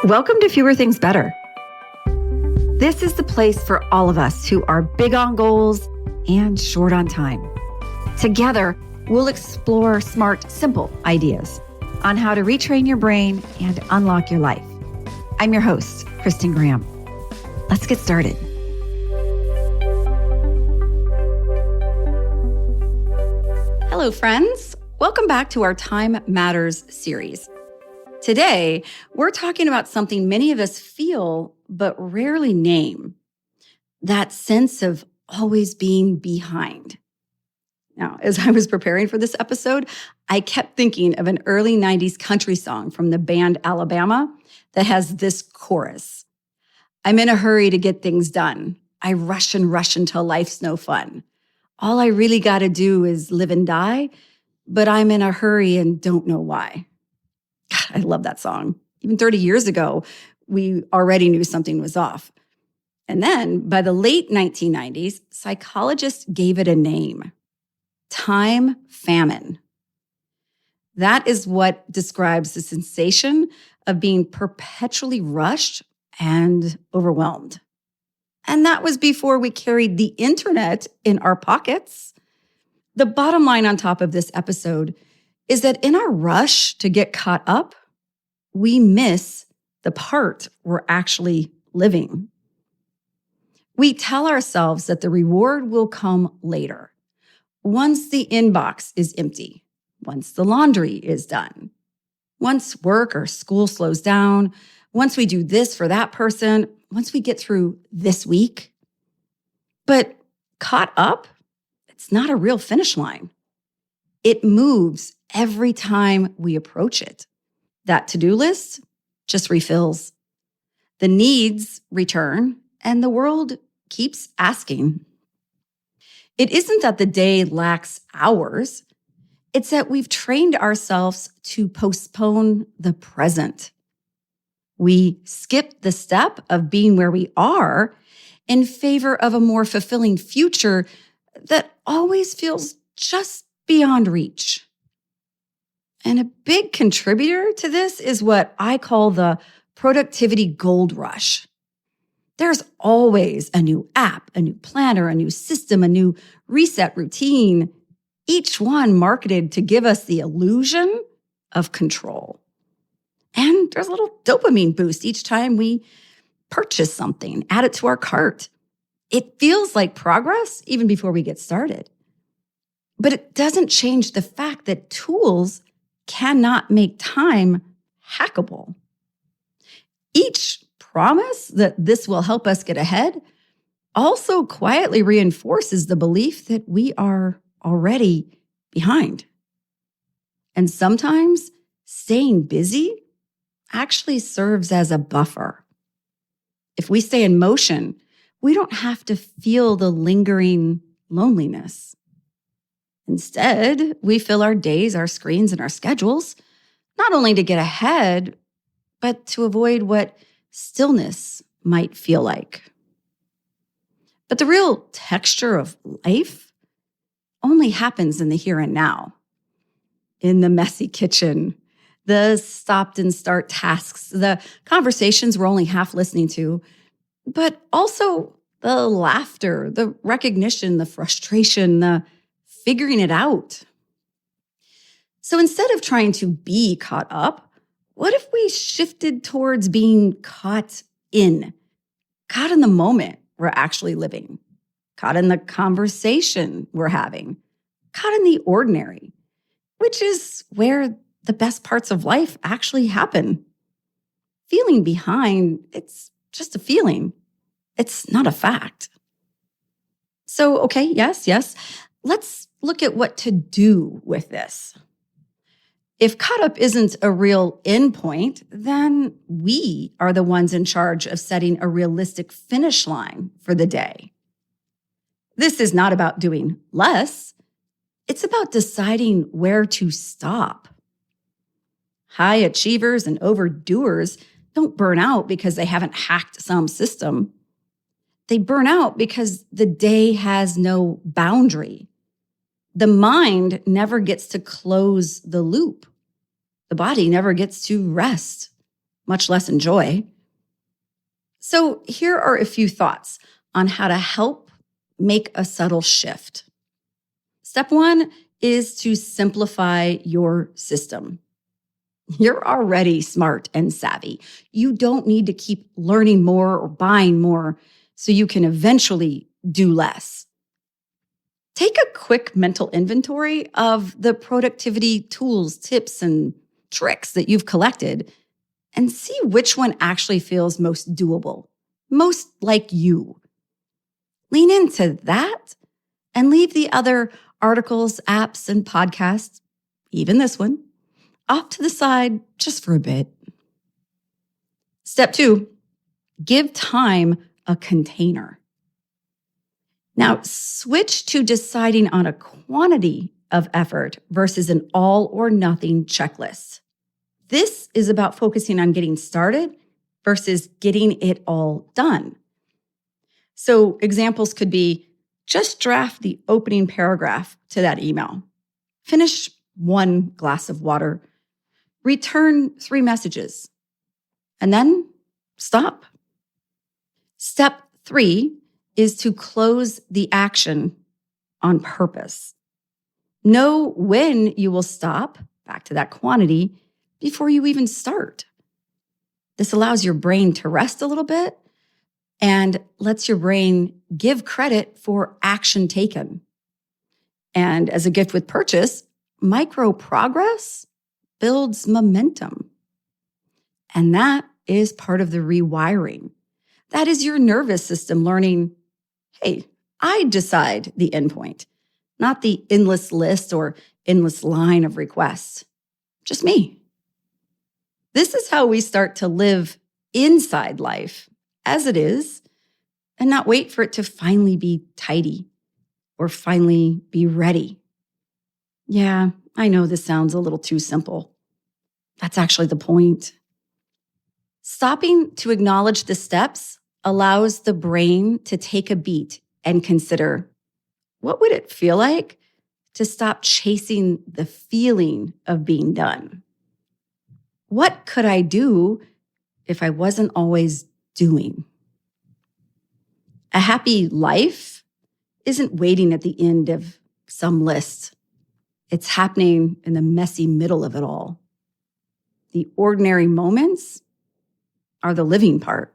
Welcome to Fewer Things Better. This is the place for all of us who are big on goals and short on time. Together, we'll explore smart, simple ideas on how to retrain your brain and unlock your life. I'm your host, Kristin Graham. Let's get started. Hello, friends. Welcome back to our Time Matters series. Today, we're talking about something many of us feel but rarely name, that sense of always being behind. Now, as I was preparing for this episode, I kept thinking of an early 90s country song from the band Alabama that has this chorus. I'm in a hurry to get things done. I rush until life's no fun. All I really got to do is live and die, but I'm in a hurry and don't know why. God, I love that song. Even 30 years ago, we already knew something was off. And then by the late 1990s, psychologists gave it a name: time famine. That is what describes the sensation of being perpetually rushed and overwhelmed. And that was before we carried the internet in our pockets. The bottom line on top of this episode is that in our rush to get caught up, we miss the part we're actually living. We tell ourselves that the reward will come later, once the inbox is empty, once the laundry is done, once work or school slows down, once we do this for that person, once we get through this week. But caught up, it's not a real finish line. It moves every time we approach it. That to-do list just refills. The needs return, and the world keeps asking. It isn't that the day lacks hours. It's that we've trained ourselves to postpone the present. We skip the step of being where we are in favor of a more fulfilling future that always feels just beyond reach. And a big contributor to this is what I call the productivity gold rush. There's always a new app, a new planner, a new system, a new reset routine, each one marketed to give us the illusion of control. And there's a little dopamine boost each time we purchase something, add it to our cart. It feels like progress even before we get started. But it doesn't change the fact that tools cannot make time hackable. Each promise that this will help us get ahead also quietly reinforces the belief that we are already behind. And sometimes staying busy actually serves as a buffer. If we stay in motion, we don't have to feel the lingering loneliness. Instead, we fill our days, our screens, and our schedules, not only to get ahead, but to avoid what stillness might feel like. But the real texture of life only happens in the here and now, in the messy kitchen, the stopped and start tasks, the conversations we're only half listening to, but also the laughter, the recognition, the frustration, the figuring it out. So instead of trying to be caught up, what if we shifted towards being caught in the moment we're actually living, caught in the conversation we're having, caught in the ordinary, which is where the best parts of life actually happen. Feeling behind, it's just a feeling. It's not a fact. So, okay, yes. Let's look at what to do with this. If caught up isn't a real endpoint, then we are the ones in charge of setting a realistic finish line for the day. This is not about doing less. It's about deciding where to stop. High achievers and overdoers don't burn out because they haven't hacked some system. They burn out because the day has no boundary. The mind never gets to close the loop. The body never gets to rest. much less enjoy. So here are a few thoughts on how to help make a subtle shift. Step 1 is to simplify your system. You're already smart and savvy. You don't need to keep learning more or buying more so you can eventually do less. Take a quick mental inventory of the productivity tools, tips, and tricks that you've collected and see which one actually feels most doable, most like you. Lean into that and leave the other articles, apps, and podcasts, even this one, off to the side just for a bit. Step 2, give time a container. Now, switch to deciding on a quantity of effort versus an all or nothing checklist. This is about focusing on getting started versus getting it all done. So examples could be just draft the opening paragraph to that email, finish 1 glass of water, return 3 messages, and then stop. Step 3 is to close the action on purpose. Know when you will stop, back to that quantity, before you even start. This allows your brain to rest a little bit and lets your brain give credit for action taken. And as a gift with purchase, micro progress builds momentum. And that is part of the rewiring. That is your nervous system learning, hey, I decide the endpoint, not the endless list or endless line of requests. Just me. This is how we start to live inside life as it is and not wait for it to finally be tidy or finally be ready. Yeah, I know this sounds a little too simple. That's actually the point. Stopping to acknowledge the steps allows the brain to take a beat and consider, what would it feel like to stop chasing the feeling of being done? What could I do if I wasn't always doing? A happy life isn't waiting at the end of some list. It's happening in the messy middle of it all. The ordinary moments are the living part.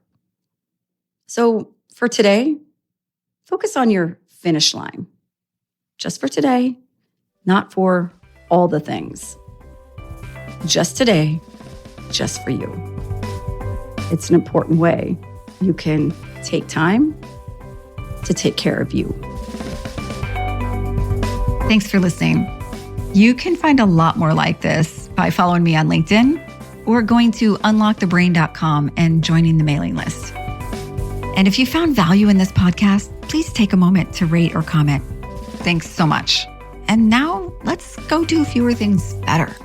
So for today, focus on your finish line. Just for today, not for all the things. Just today, just for you. It's an important way you can take time to take care of you. Thanks for listening. You can find a lot more like this by following me on LinkedIn or going to unlockthebrain.com and joining the mailing list. And if you found value in this podcast, please take a moment to rate or comment. Thanks so much. And now let's go do fewer things better.